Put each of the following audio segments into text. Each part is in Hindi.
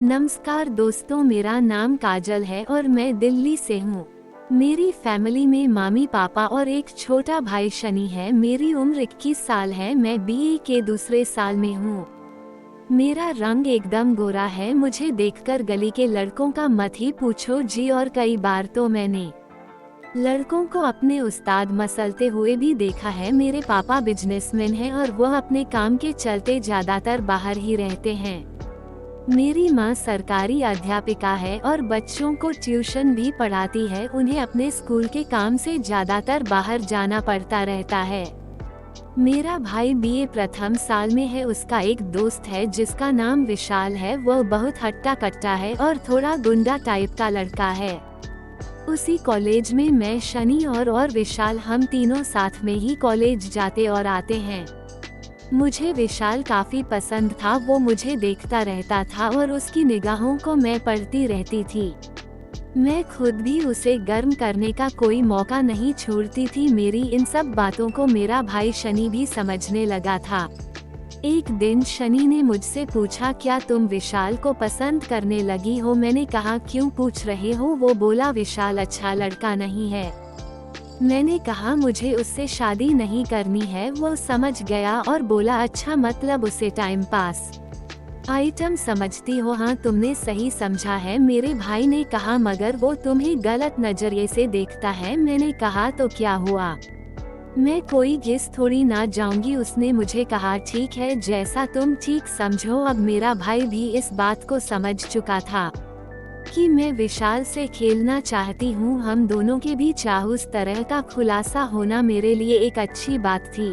नमस्कार दोस्तों, मेरा नाम काजल है और मैं दिल्ली से हूँ। मेरी फैमिली में मामी पापा और एक छोटा भाई शनि है। मेरी उम्र 21 साल है। मैं बीए के दूसरे साल में हूँ। मेरा रंग एकदम गोरा है। मुझे देखकर गली के लड़कों का मत ही पूछो जी, और कई बार तो मैंने लड़कों को अपने उस्ताद मसलते हुए भी देखा है। मेरे पापा बिजनेसमैन हैं और वह अपने काम के चलते ज्यादातर बाहर ही रहते हैं। मेरी माँ सरकारी अध्यापिका है और बच्चों को ट्यूशन भी पढ़ाती है। उन्हें अपने स्कूल के काम से ज्यादातर बाहर जाना पड़ता रहता है। मेरा भाई बीए प्रथम साल में है। उसका एक दोस्त है जिसका नाम विशाल है। वह बहुत हट्टा कट्टा है और थोड़ा गुंडा टाइप का लड़का है। उसी कॉलेज में मैं, शनि और विशाल, हम तीनों साथ में ही कॉलेज जाते और आते हैं। मुझे विशाल काफी पसंद था। वो मुझे देखता रहता था और उसकी निगाहों को मैं पढ़ती रहती थी। मैं खुद भी उसे गर्म करने का कोई मौका नहीं छोड़ती थी। मेरी इन सब बातों को मेरा भाई शनि भी समझने लगा था। एक दिन शनि ने मुझसे पूछा, क्या तुम विशाल को पसंद करने लगी हो? मैंने कहा, क्यों पूछ रहे हो? वो बोला, विशाल अच्छा लड़का नहीं है। मैंने कहा, मुझे उससे शादी नहीं करनी है। वो समझ गया और बोला, अच्छा मतलब उसे टाइम पास आइटम समझती हो? हाँ, तुमने सही समझा है। मेरे भाई ने कहा, मगर वो तुम्हें गलत नजरिए से देखता है। मैंने कहा, तो क्या हुआ? मैं कोई घिस थोड़ी ना जाऊंगी। उसने मुझे कहा, ठीक है, जैसा तुम ठीक समझो। अब मेरा भाई भी इस बात को समझ चुका था कि मैं विशाल से खेलना चाहती हूँ। हम दोनों के बीच उस तरह का खुलासा होना मेरे लिए एक अच्छी बात थी।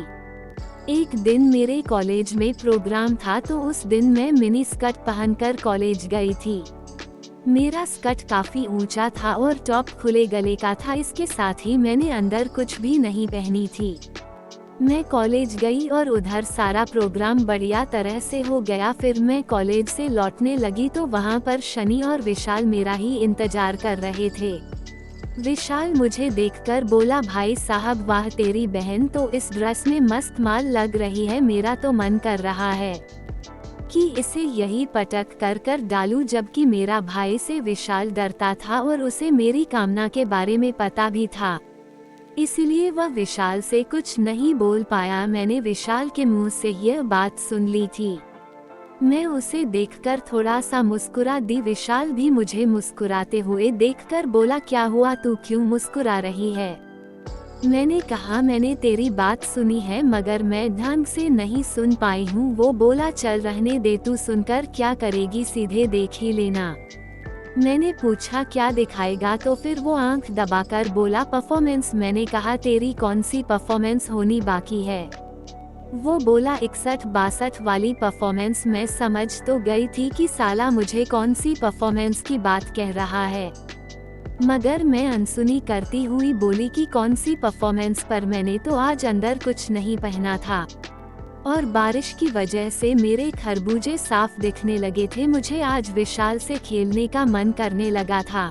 एक दिन मेरे कॉलेज में प्रोग्राम था, तो उस दिन मैं मिनी स्कर्ट पहनकर कॉलेज गई थी। मेरा स्कर्ट काफी ऊंचा था और टॉप खुले गले का था। इसके साथ ही मैंने अंदर कुछ भी नहीं पहनी थी। मैं कॉलेज गई और उधर सारा प्रोग्राम बढ़िया तरह से हो गया। फिर मैं कॉलेज से लौटने लगी तो वहाँ पर शनि और विशाल मेरा ही इंतजार कर रहे थे। विशाल मुझे देखकर बोला, भाई साहब वाह, तेरी बहन तो इस ड्रेस में मस्त माल लग रही है। मेरा तो मन कर रहा है कि इसे यही पटक कर कर डालूं। जबकि मेरा भाई से विशाल डरता था और उसे मेरी कामना के बारे में पता भी था, इसलिए वह विशाल से कुछ नहीं बोल पाया। मैंने विशाल के मुंह से यह बात सुन ली थी। मैं उसे देखकर थोड़ा सा मुस्कुरा दी। विशाल भी मुझे मुस्कुराते हुए देखकर बोला, क्या हुआ, तू क्यों मुस्कुरा रही है? मैंने कहा, मैंने तेरी बात सुनी है मगर मैं ढंग से नहीं सुन पाई हूँ। वो बोला, चल रहने दे, तू सुनकर क्या करेगी, सीधे देख ही लेना। मैंने पूछा, क्या दिखाएगा? तो फिर वो आंख दबाकर बोला, परफॉर्मेंस। मैंने कहा, तेरी कौन सी परफॉर्मेंस होनी बाकी है? वो बोला, 61-62 वाली परफॉर्मेंस। मैं समझ तो गई थी कि साला मुझे कौन सी परफॉर्मेंस की बात कह रहा है, मगर मैं अनसुनी करती हुई बोली कि कौन सी परफॉर्मेंस पर? मैंने तो आज अंदर कुछ नहीं पहना था और बारिश की वजह से मेरे खरबूजे साफ दिखने लगे थे। मुझे आज विशाल से खेलने का मन करने लगा था।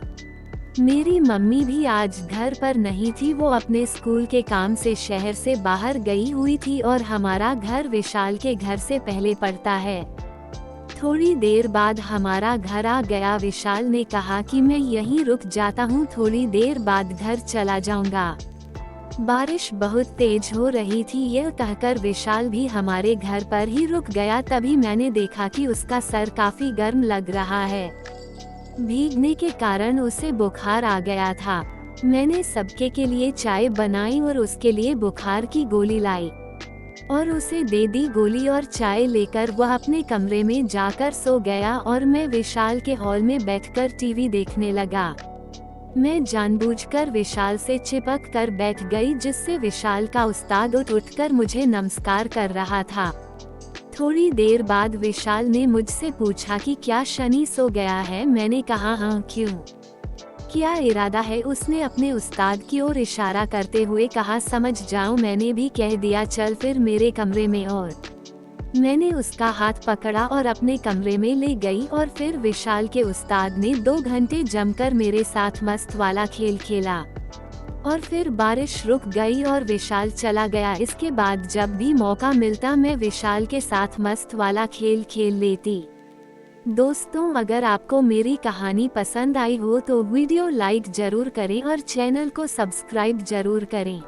मेरी मम्मी भी आज घर पर नहीं थी। वो अपने स्कूल के काम से शहर से बाहर गई हुई थी और हमारा घर विशाल के घर से पहले पड़ता है। थोड़ी देर बाद हमारा घर आ गया। विशाल ने कहा कि मैं यहीं रुक जाता हूँ, थोड़ी देर बाद घर चला जाऊंगा। बारिश बहुत तेज हो रही थी। यह कहकर विशाल भी हमारे घर पर ही रुक गया। तभी मैंने देखा कि उसका सर काफी गर्म लग रहा है। भीगने के कारण उसे बुखार आ गया था। मैंने सबके के लिए चाय बनाई और उसके लिए बुखार की गोली लाई और उसे दे दी गोली और चाय लेकर वह अपने कमरे में जाकर सो गया और मैं विशाल के हॉल में बैठकर टीवी देखने लगा। मैं जानबूझकर विशाल से चिपक कर बैठ गई, जिससे विशाल का उस्ताद उठकर मुझे नमस्कार कर रहा था। थोड़ी देर बाद विशाल ने मुझसे पूछा कि क्या शनि सो गया है? मैंने कहा, हाँ, क्यों, क्या इरादा है? उसने अपने उस्ताद की ओर इशारा करते हुए कहा, समझ जाओ। मैंने भी कह दिया, चल फिर मेरे कमरे में। और मैंने उसका हाथ पकड़ा और अपने कमरे में ले गई और फिर विशाल के उस्ताद ने 2 घंटे जमकर मेरे साथ मस्त वाला खेल खेला और फिर बारिश रुक गई और विशाल चला गया। इसके बाद जब भी मौका मिलता मैं विशाल के साथ मस्त वाला खेल खेल लेती। दोस्तों, अगर आपको मेरी कहानी पसंद आई हो तो वीडियो लाइक जरूर करें और चैनल को सब्सक्राइब जरूर करें।